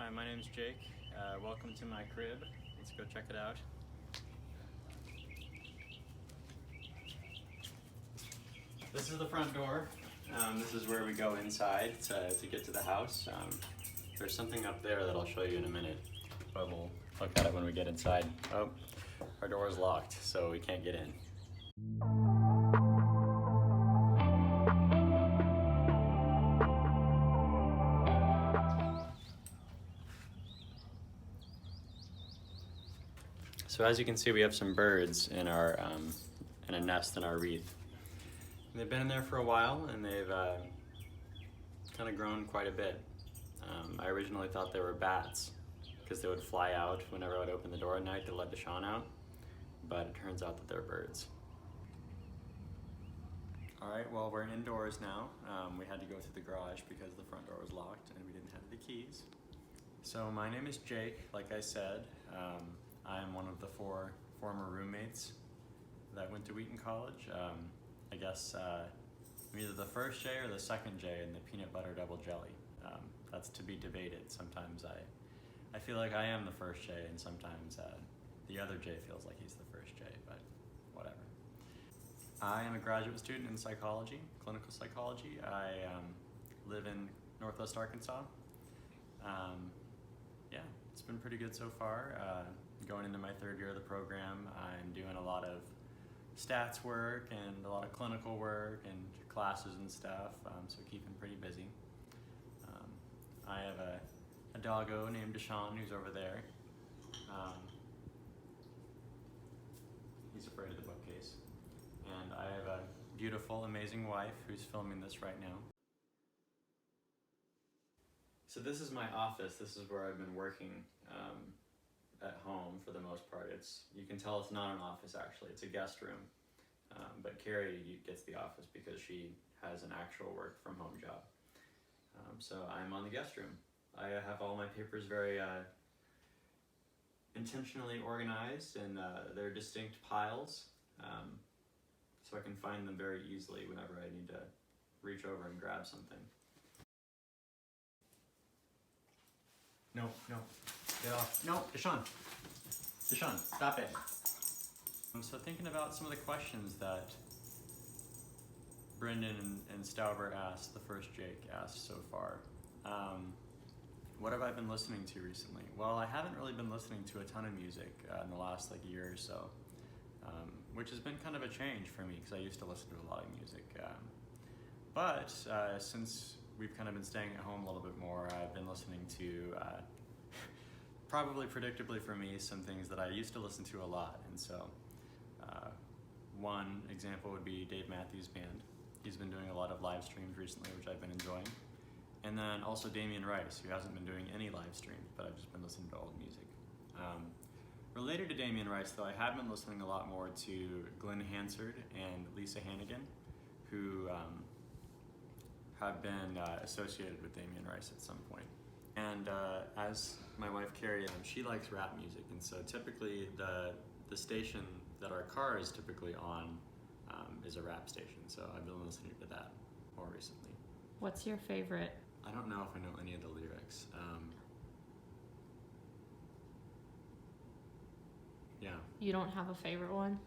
Hi, my name's Jake. Welcome to my crib. Let's go check it out. This is the front door. This is where we go inside to get to the house. There's something up there that I'll show you in a minute, but we'll look at it when we get inside. Oh, our door is locked, so we can't get in. So as you can see, we have some birds in our in a nest in our wreath. And they've been in there for a while, and they've kind of grown quite a bit. I originally thought they were bats because they would fly out whenever I would open the door at night to let Deshaun out, but it turns out that they're birds. All right, well, we're indoors now. We had to go to the garage because the front door was locked and we didn't have the keys. So my name is Jake, like I said. I am one of the 4 former roommates that went to Wheaton College. I guess I'm either the first J or the second J in the peanut butter double jelly. That's to be debated. Sometimes I feel like I am the first J, and sometimes the other J feels like he's the first J, but whatever. I am a graduate student in psychology, clinical psychology. I live in Northwest Arkansas. Yeah, it's been pretty good so far. Going into my 3rd year of the program, I'm doing a lot of stats work and a lot of clinical work and classes and stuff, so keeping pretty busy. I have a doggo named Deshaun who's over there. He's afraid of the bookcase. And I have a beautiful, amazing wife who's filming this right now. So this is my office. This is where I've been working at home for the most part. You can tell it's not an office actually, it's a guest room. But Carrie gets the office because she has an actual work from home job. So I'm on the guest room. I have all my papers very intentionally organized in their distinct piles. So I can find them very easily whenever I need to reach over and grab something. No, get off. No, Deshaun, stop it. So thinking about some of the questions that Brendan and Stauber asked, the first Jake asked so far. What have I been listening to recently? Well, I haven't really been listening to a ton of music in the last year or so, which has been kind of a change for me because I used to listen to a lot of music. But since we've kind of been staying at home a little bit more, I've been listening to, probably predictably for me, some things that I used to listen to a lot. And so one example would be Dave Matthews Band. He's been doing a lot of live streams recently, which I've been enjoying. And then also Damien Rice, who hasn't been doing any live streams, but I've just been listening to old music. Related to Damien Rice, though, I have been listening a lot more to Glenn Hansard and Lisa Hannigan, who have been associated with Damien Rice at some point. And as my wife Carrie, she likes rap music, and so typically the station that our car is typically on is a rap station, so I've been listening to that more recently. What's your favorite? I don't know if I know any of the lyrics. Yeah. You don't have a favorite one?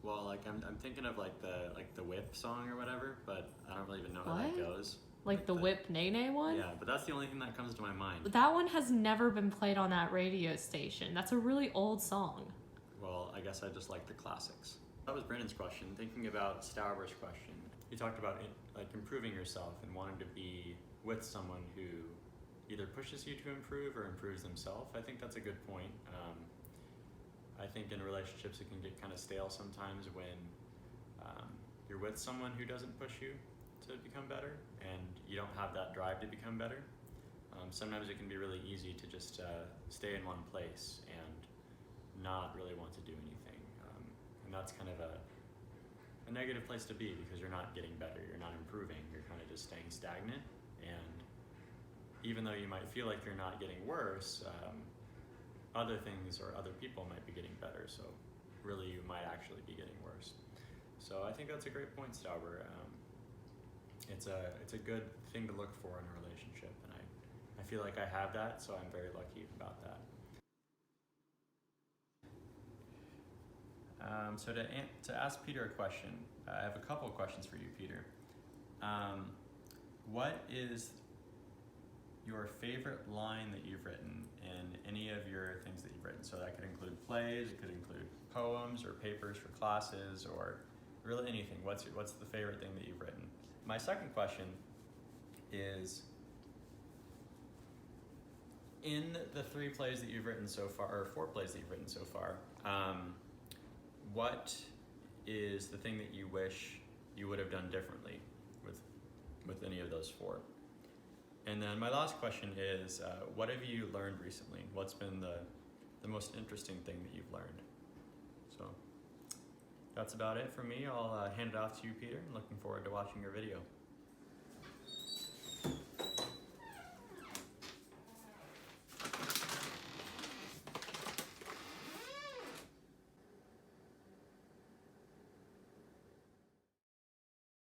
Well, I'm thinking of the Whip song or whatever, but I don't really even know how that goes. Like the Whip Nene one? Yeah, but that's the only thing that comes to my mind. That one has never been played on that radio station. That's a really old song. Well, I guess I just like the classics. That was Brandon's question. Thinking about Stauber's question, he talked about improving yourself and wanting to be with someone who either pushes you to improve or improves themselves. I think that's a good point. I think in relationships it can get kind of stale sometimes when you're with someone who doesn't push you to become better and you don't have that drive to become better. Sometimes it can be really easy to just stay in one place and not really want to do anything. And that's kind of a negative place to be because you're not getting better, you're not improving, you're kind of just staying stagnant. And even though you might feel like you're not getting worse, other things or other people might be getting better, so really you might actually be getting worse. So I think that's a great point, Stauber. It's a good thing to look for in a relationship, and I feel feel like I have that, so I'm very lucky about that. So to ask Peter a question, I have a couple of questions for you, Peter. What is your favorite line that you've written in any of your things that you've written? So that could include plays, it could include poems or papers for classes, or really anything. What's the favorite thing that you've written? My second question is, in the 3 plays that you've written so far, or 4 plays that you've written so far, what is the thing that you wish you would have done differently with any of those 4? And then my last question is, what have you learned recently? What's been the most interesting thing that you've learned? So that's about it for me. I'll hand it off to you, Peter. I'm looking forward to watching your video.